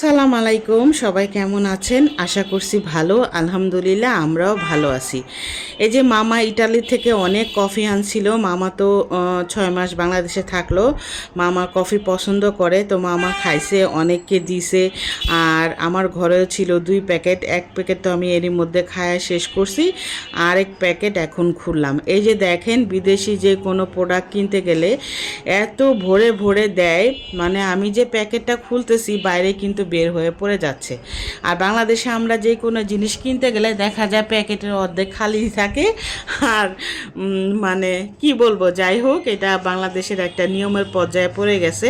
সালাম আলাইকুম, সবাই কেমন আছেন? আশা করছি ভালো। আলহামদুলিল্লাহ আমরাও ভালো আছি। এই যে মামা ইটালি থেকে অনেক কফি আনছিল। মামা তো 6 মাস বাংলাদেশে থাকলো। মামা কফি পছন্দ করে, তো মামা খাইছে, অনেককে দিছে। আর আমার ঘরেও ছিল 2 প্যাকেট। 1 প্যাকেট তো আমি এরই মধ্যে খায়া শেষ করছি, আর 1 প্যাকেট এখন খুললাম। এই যে দেখেন, বিদেশি যে কোনো প্রোডাক্ট কিনতে গেলে এত ভরে ভরে দেয়, মানে আমি যে প্যাকেটটা খুলতেছি বাইরে কিন্তু বের হয়ে পড়ে যাচ্ছে। আর বাংলাদেশে আমরা যে কোনো জিনিস কিনতে গেলে দেখা যায় প্যাকেটের অর্ধেক খালি থাকে। আর মানে কি বলবো, যাই হোক, এটা বাংলাদেশের একটা নিয়মের পর্যায়ে পড়ে গেছে।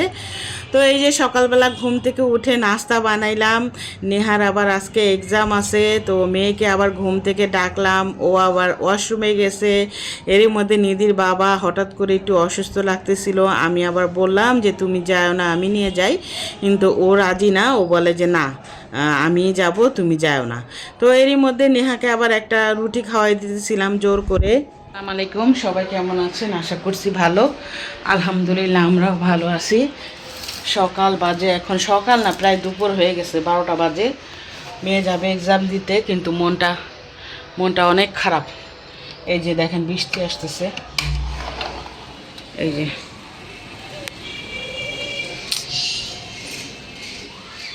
তো এই যে সকালবেলা ঘুম থেকে উঠে নাস্তা বানাইলাম। নেহার আবার আজকে এক্সাম আছে, তো মেয়েকে আবার ঘুম থেকে ডাকলাম, ও আবার ওয়াশরুমে গেছে। এরই মধ্যে নিধির বাবা হঠাৎ করে একটু অসুস্থ লাগতেছিল। আমি আবার বললাম যে তুমি যাও না, আমি নিয়ে যাই, কিন্তু ও রাজি না। ও বলে যে না, আমি যাব, তুমি যাও না। তো এরই মধ্যে নেহাকে আবার একটা রুটি খাওয়াই দিতেছিলাম জোর করে। আসসালামু আলাইকুম, সবাই কেমন আছেন? আশা করছি ভালো। আলহামদুলিল্লাহ আমরাও ভালো আছি। সকাল বাজে, এখন সকাল না, প্রায় দুপুর হয়ে গেছে, 12টা বাজে। মেয়ে যাবে এক্সাম দিতে, কিন্তু মনটা অনেক খারাপ। এই যে দেখেন বৃষ্টি আসতেছে, এই যে।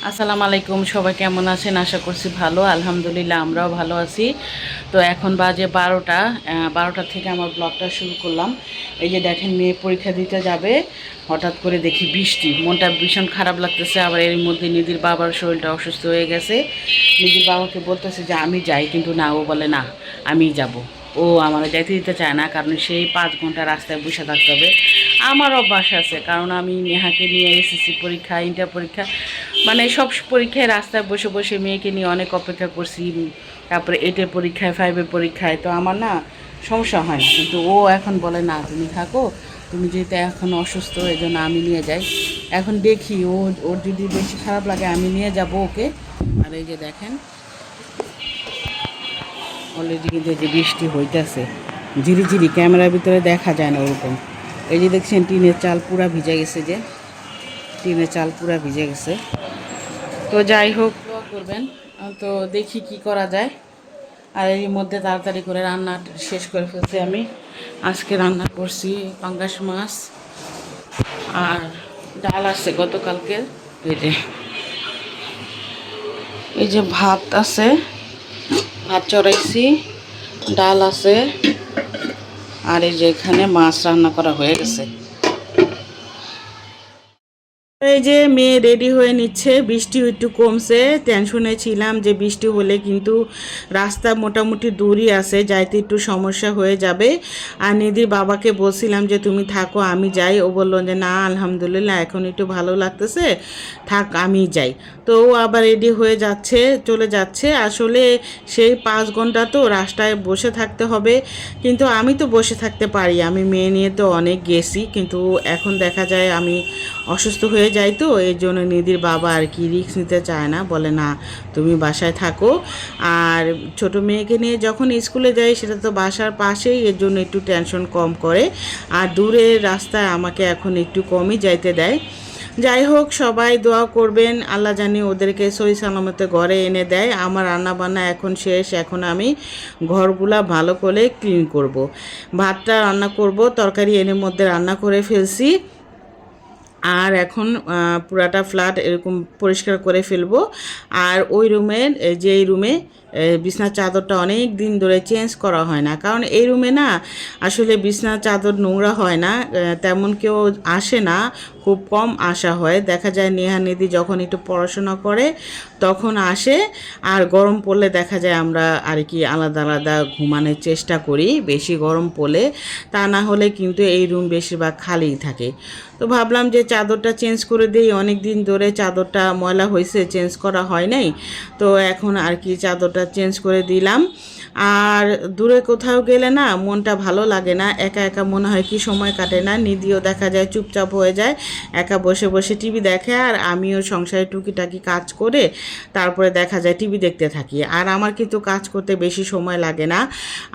আসসালামু আলাইকুম, সবাই কেমন আছেন? আশা করছি ভালো। আলহামদুলিল্লাহ আমরাও ভালো আছি। তো এখন বাজে 12টা। 12টা থেকে আমার ব্লগটা শুরু করলাম। এই যে দেখেন, মেয়ে পরীক্ষা দিতে যাবে, হঠাৎ করে দেখি বৃষ্টি, মনটা ভীষণ খারাপ লাগতেছে। আবার এর মধ্যে নিধির বাবার শরীরটা অসুস্থ হয়ে গেছে। নিধির বাবাকে বলতেছে যে আমি যাই, কিন্তু না, ও বলে না, আমিই যাব। ও আমার যাইতে দিতে চায় না, কারণ সেই 5 ঘন্টা রাস্তায় বসে থাকতে হবে। আমার অভ্যাস আছে, কারণ আমি নেহাকে নিয়ে এসএসসি পরীক্ষা, ইন্টার পরীক্ষা, মানে সব পরীক্ষায় রাস্তায় বসে বসে মেয়েকে নিয়ে অনেক অপেক্ষা করছি। তারপরে 8-এর পরীক্ষায়, 5-এর পরীক্ষায়, তো আমার না সমস্যা হয় না। কিন্তু ও এখন বলে না, তুমি থাকো, তুমি যেহেতু এখন অসুস্থ, এই জন্য আমি নিয়ে যাই। এখন দেখি ওর যদি বেশি খারাপ লাগে আমি নিয়ে যাব ওকে। আর এই যে দেখেন, অলরেডি কিন্তু এই যে বৃষ্টি হইতেছে ঝিরিঝিরি, ক্যামেরার ভিতরে দেখা যায় না ওরকম। এই যে দেখছেন টিনের চাল পুরা ভিজে গেছে, যে টিনের চাল পুরা ভিজে গেছে। তো যাই হোক, দোয়া করবেন। তো দেখি কি করা যায়। আর এর মধ্যে তাড়াতাড়ি করে রান্না শেষ করে ফেলছি আমি। আজকে রান্না করছি পাঙ্গাস মাছ, আর ডাল আছে গতকালকে। এই যে এই যে ভাত আছে, ভাত চড়াইছি, ডাল আছে, আর এই যে এখানে মাছ রান্না করা হয়ে গেছে। এই যে মেয়ে রেডি হয়ে নিচ্ছে, বৃষ্টি একটু কমছে। টেনশনে ছিলাম যে বৃষ্টি হলে কিন্তু রাস্তা মোটামুটি দূরই আছে, যাইতে একটু সমস্যা হয়ে যাবে। আর নিধির বাবাকে বলছিলাম যে তুমি থাকো, আমি যাই। ও বললো যে না, আলহামদুলিল্লাহ এখন একটু ভালো লাগতেছে, থাক, আমি যাই। তো ও আবার রেডি হয়ে যাচ্ছে, চলে যাচ্ছে। আসলে সেই 5 ঘন্টা তো রাস্তায় বসে থাকতে হবে, কিন্তু আমি তো বসে থাকতে পারি, আমি মেয়ে নিয়ে তো অনেক গেছি। কিন্তু এখন দেখা যায় আমি অসুস্থ হয়ে যাই, তো এই জন্য নিধির বাবা আর কি রিস্ক নিতে চায় না, বলে না, তুমি বাসায় থাকো। আর ছোট মেয়েকে নিয়ে যখন স্কুলে যাই, সেটা তো বাসার পাশেই, এর জন্য একটু টেনশন কম করে। আর দূরের রাস্তায় আমাকে এখন একটু কমই যাইতে দেয়। যাই হোক, সবাই দোয়া করবেন, আল্লাহ জানি ওদেরকে সহি সালামতে ঘরে এনে দেয়। আমার রান্না বান্না এখন শেষ, এখন আমি ঘরগুলা ভালো করে ক্লিন করব। ভাতটা রান্না করব, তরকারি এর মধ্যে রান্না করে ফেলছি। আর এখন পুরাটা ফ্ল্যাট এরকম পরিষ্কার করে ফেলবো। আর ওই রুমের, যেই রুমে বিছনার চাদরটা অনেক দিন ধরে চেঞ্জ করা হয় না, কারণ এই রুমে না আসলে বিছনার চাদর নোংরা হয় না, তেমন কেউ আসে না, খুব কম আসা হয়। দেখা যায় নেহা নিধি যখন একটু পড়াশোনা করে তখন আসে, আর গরম পড়লে দেখা যায় আমরা আর কি আলাদা আলাদা ঘুমানোর চেষ্টা করি বেশি গরম পড়লে। তা না হলে কিন্তু এই রুম বেশিরভাগ খালিই থাকে। তো ভাবলাম যে চাদরটা চেঞ্জ করে দিই, অনেক দিন ধরে চাদরটা ময়লা হয়েছে, চেঞ্জ করা হয় নাই। তো এখন আর কি চাদরটা চেঞ্জ করে দিলাম। আর দূরে কোথাও গেলে না মনটা ভালো লাগে না, একা একা মনে হয় কি সময় কাটে না। নিধিও দেখা যায় চুপচাপ হয়ে যায়, একা বসে বসে টিভি দেখে, আর আমিও সংসারে টুকিটাকি কাজ করে তারপরে দেখা যায় টিভি দেখতে থাকি। আর আমার কিন্তু কাজ করতে বেশি সময় লাগে না।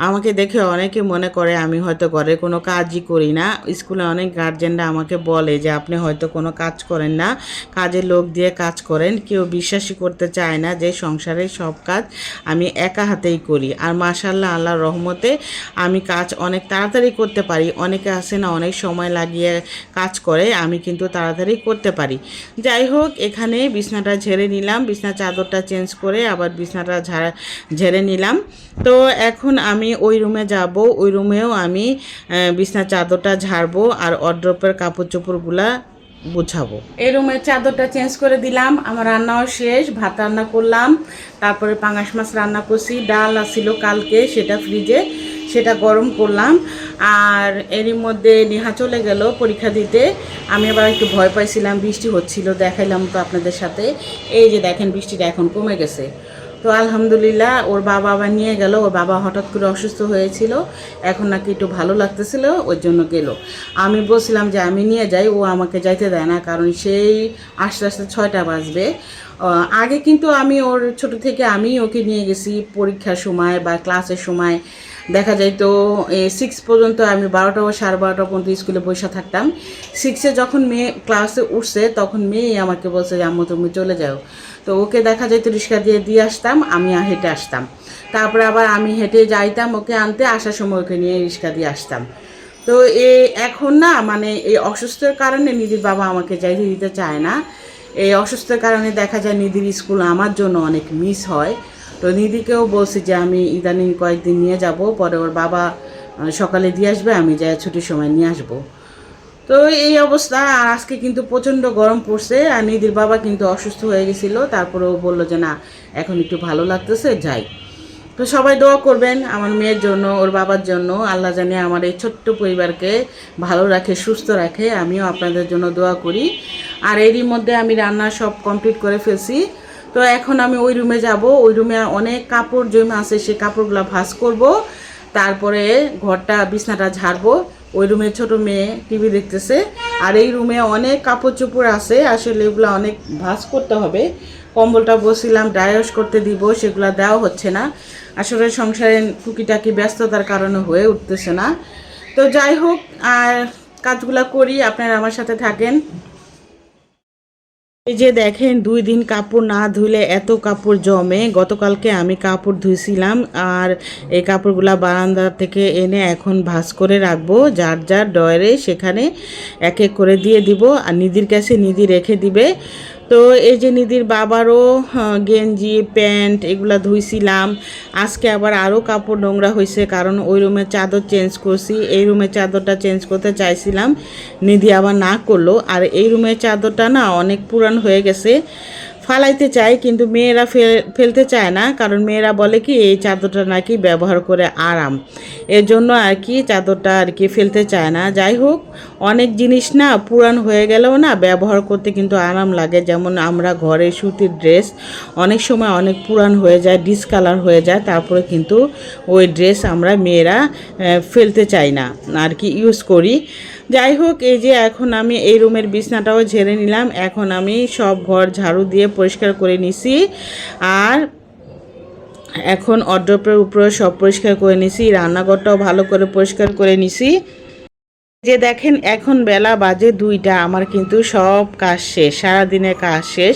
আমাকে দেখে অনেকে মনে করে আমি হয়তো ঘরে কোনো কাজই করি না। স্কুলে অনেক গার্জেনরা আমাকে বলে যে আপনি হয়তো কোনো কাজ করেন না, কাজের লোক দিয়ে কাজ করেন। কেউ বিশ্বাসই করতে চায় না যে সংসারের সব কাজ আমি একা হাতেই করি। আর মাশাআল্লাহ, আল্লাহর রহমতে আমি কাজ অনেক তাড়াতাড়ি করতে পারি। অনেকে আছে না অনেক সময় লাগিয়ে কাজ করে, আমি কিন্তু তাড়াতাড়ি করতে পারি। যাই হোক, এখানে বিছনাটা ঝেড়ে নিলাম, বিছনা চাদরটা চেঞ্জ করে আবার বিছনাটা ঝেড়ে নিলাম। তো এখন আমি ওই রুমে যাব, ওই রুমেও আমি বিছনা চাদরটা ঝাড়বো আর ওয়ারড্রপের কাপড় চোপড়গুলা বুঝাবো। এই রুমের চাদরটা চেঞ্জ করে দিলাম। আমার রান্নাও শেষ, ভাত রান্না করলাম, তারপরে পাঙাশ মাছ রান্না করছি, ডাল আসছিল কালকে সেটা ফ্রিজে, সেটা গরম করলাম। আর এরই মধ্যে নেহা চলে গেল পরীক্ষা দিতে। আমি আবার একটু ভয় পাইছিলাম, বৃষ্টি হচ্ছিল, দেখাইলাম তো আপনাদের সাথে। এই যে দেখেন বৃষ্টিটা এখন কমে গেছে। তো আলহামদুলিল্লাহ, ওর বাবা আবার নিয়ে গেল। ওর বাবা হঠাৎ করে অসুস্থ হয়েছিল, এখন নাকি একটু ভালো লাগতেছিল, ওই জন্য গেল। আমি বলছিলাম যে আমি নিয়ে যাই, ও আমাকে যাইতে দেয় না, কারণ সেই আস্তে আস্তে 6টা বাজবে। আগে কিন্তু আমি ওর ছোট থেকে আমি ওকে নিয়ে গেছি পরীক্ষার সময় বা ক্লাসের সময়। দেখা যায় তো 6 পর্যন্ত আমি 12টা ও 12:30 পর্যন্ত স্কুলে বসে থাকতাম। 6-এ যখন মেয়ে ক্লাসে উঠছে তখন মেয়ে আমাকে বলছে যে আম্মু তুমি চলে যাও। তো ওকে দেখা যায় তো রিক্সা দিয়ে আসতাম, আমি হেঁটে আসতাম। তারপরে আবার আমি হেঁটে যাইতাম ওকে আনতে, আসার সময় ওকে নিয়ে রিক্সা দিয়ে আসতাম। তো এখন না মানে এই অসুস্থের কারণে নিধির বাবা আমাকে যাইতে দিতে চায় না। এই অসুস্থের কারণে দেখা যায় নিধির স্কুল আমার জন্য অনেক মিস হয়। তো নিধিকেও বলছি যে আমি ইদানিং কয়েকদিন নিয়ে যাব, পরে ওর বাবা সকালে দিয়ে আসবে, আমি যাই ছুটির সময় নিয়ে আসবো। তো এই অবস্থা। আর আজকে কিন্তু প্রচণ্ড গরম পড়ছে, আর নিধির বাবা কিন্তু অসুস্থ হয়ে গেছিলো, তারপরে ও বললো যে না এখন একটু ভালো লাগতেছে যাই। তো সবাই দোয়া করবেন আমার মেয়ের জন্য, ওর বাবার জন্য। আল্লাহ জানে আমার এই ছোট্ট পরিবারকে ভালো রাখে, সুস্থ রাখে। আমিও আপনাদের জন্য দোয়া করি। আর এরই মধ্যে আমি রান্না সব কমপ্লিট করে ফেলছি। তো এখন আমি ওই রুমে যাব, ওই রুমে অনেক কাপড় জমে আছে, সেই কাপড়গুলো ভাঁজ করব, তারপরে ঘরটা বিছনাটা ঝাড়বো। ওই রুমে ছোট মেয়ে টিভি দেখতেছে, আর এই রুমে অনেক কাপড় চোপড় আছে, আসলে এগুলো অনেক ভাঁজ করতে হবে। কম্বলটা বসছিলাম ড্রাই ওয়াশ করতে দিব, সেগুলো দেওয়া হচ্ছে না। আসলে সংসারে টুকিটাকি ব্যস্ততার কারণে হয়ে উঠতেছে না। তো যাই হোক, আর কাজগুলো করি, আপনারা আমার সাথে থাকেন। এই যে দেখেন 2 দিন কাপড় না ধুলে এত কাপড় জমে। গতকালকে আমি কাপড় ধুইছিলাম, আর এই কাপড়গুলা বারান্দা থেকে এনে এখন ভাঁজ করে রাখবো যার যার ডয়ারে, সেখানে এক এক করে দিয়ে দিব। আর নিধির কাছে নিধি রেখে দিবে। তো এই যে নিধির বাবারও গেঞ্জি প্যান্ট এগুলা ধুইছিলাম। আজকে আবার আরও কাপড় নোংরা হয়েছে, কারণ ওই রুমের চাদর চেঞ্জ করছি। এই রুমের চাদরটা চেঞ্জ করতে চাইছিলাম, নিধি আবার না করলো। আর এই রুমের চাদরটা না অনেক পুরান হয়ে গেছে, ফালাইতে চাই কিন্তু মেয়েরা ফেলতে চায় না, কারণ মেয়েরা বলে কি এই চাদরটা নাকি ব্যবহার করে আরাম, এর জন্য আর কি চাদরটা আর কি ফেলতে চায় না। যাই হোক, অনেক জিনিস না পুরান হয়ে গেলেও না ব্যবহার করতে কিন্তু আরাম লাগে। যেমন আমরা ঘরে সুতির ড্রেস অনেক সময় অনেক পুরান হয়ে যায়, ডিসকালার হয়ে যায়, তারপরে কিন্তু ওই ড্রেস আমরা মেয়েরা ফেলতে চাই না আর কি, ইউজ করি। যাই হোক, এই যে এখন আমি এই রুমের বিছনাটাও ঝেড়ে নিলাম। এখন আমি সব ঘর ঝাড়ু দিয়ে পরিষ্কার করে নিছি, আর এখন ওয়ারড্রপের উপরে সব পরিষ্কার করে নিছি, রান্নাঘরটাও ভালো করে পরিষ্কার করে নিছি। যে দেখেন এখন বেলা বাজে 2টা, আমার কিন্তু সব কাজ শেষ, সারাদিনের কাজ শেষ।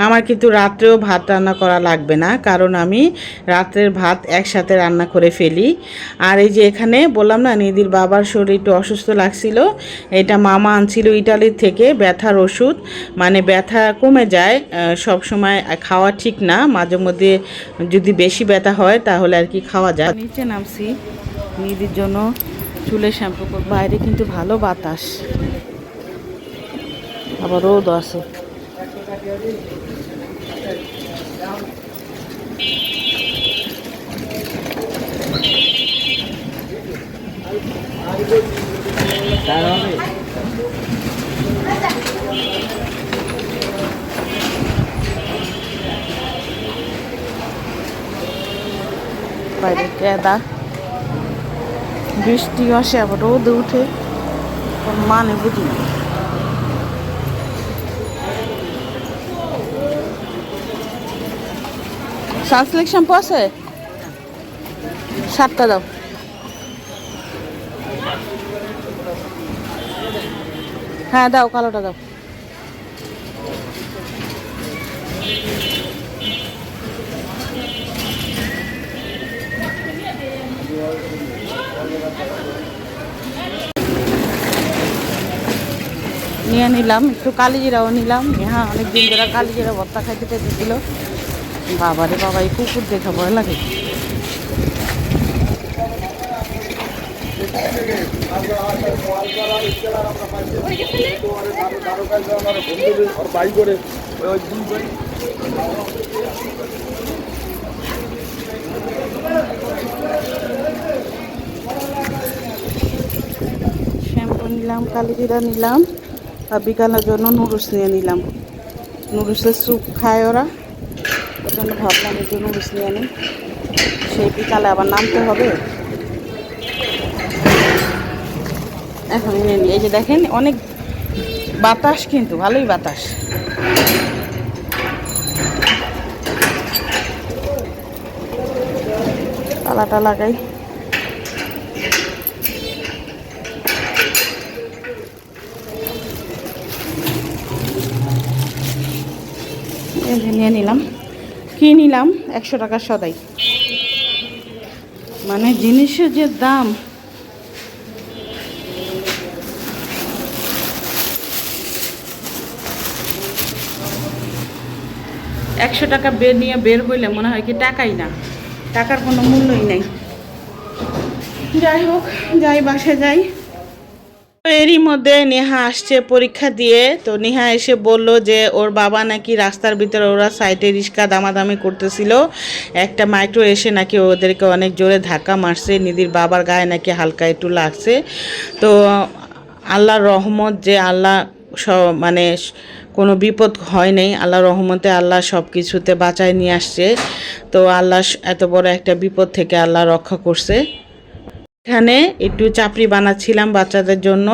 আমার কিন্তু রাত্রেও ভাত রান্না করা লাগবে না, কারণ আমি রাত্রের ভাত একসাথে রান্না করে ফেলি। আর এই যে এখানে বললাম না নিধির বাবার শরীর একটু অসুস্থ লাগছিল, এটা মামা আনছিল ইটালির থেকে ব্যথার ওষুধ, মানে ব্যথা কমে যায়, সব সময় খাওয়া ঠিক না, মাঝে মধ্যে যদি বেশি ব্যথা হয় তাহলে আর কি খাওয়া যায়। নিচে নামছি নিধির জন্য চুলে শ্যাম্পু করবো। বাইরে কিন্তু ভালো বাতাস, আবার রোদ আছে। বাইরে কেদা, বৃষ্টি আসে আবার রোদ উঠে, কোন মানে বুঝি না। সানসিল্ক শ্যাম্পু আছে? 7টা দাও। হ্যাঁ দাও, কালোটা দাও। নিয়ে নিলাম একটু কালিজিরাও নিলাম। হ্যাঁ, অনেকদিন ধরে কালিজিরা ভর্তা খাইতে চাইতেছিল। বাবারে বাবা, এই কুকুর দেখে ভয় লাগে। শ্যাম্পু নিলাম, কালিজিরা নিলাম, আর বিকালের জন্য নুডলস নিয়ে নিলাম। নুডলসের স্যুপ খায় ওরা, ওই জন্য ভাবলাম একটু নুডলস নিয়ে নিই। সেই বিকালে আবার নামতে হবে, এখন নিয়ে নিই। এই যে দেখেন, অনেক বাতাস, কিন্তু ভালোই বাতাস। তালাটা লাগাই। নিয়ে নিলাম। কি নিলাম? 100 টাকার সদাই। মানে জিনিসের যে দাম, $100 নিয়ে বের হইলে মনে হয় কি টাকাই না, টাকার কোনো মূল্যই নেই। যাই হোক, যাই বাসে যাই। এরই মধ্যে নেহা আসছে পরীক্ষা দিয়ে। তো নেহা এসে বলল যে ওর বাবা নাকি রাস্তার ভিতরে, ওরা সাইডে রিক্সা দামাদামি করতেছিল, একটা মাইক্রো এসে নাকি ওদেরকে অনেক জোরে ধাক্কা মারছে। নিধির বাবার গায়ে নাকি হালকা একটু লাগছে। তো আল্লাহর রহমত যে আল্লাহ মানে কোনো বিপদ হয় নাই, আল্লাহর রহমতে আল্লাহ সব কিছুতে বাঁচায় নিয়ে আসছে। তো আল্লাহ এত বড় একটা বিপদ থেকে আল্লাহ রক্ষা করছে। এখানে একটু চাপড়ি বানাচ্ছিলাম বাচ্চাদের জন্য।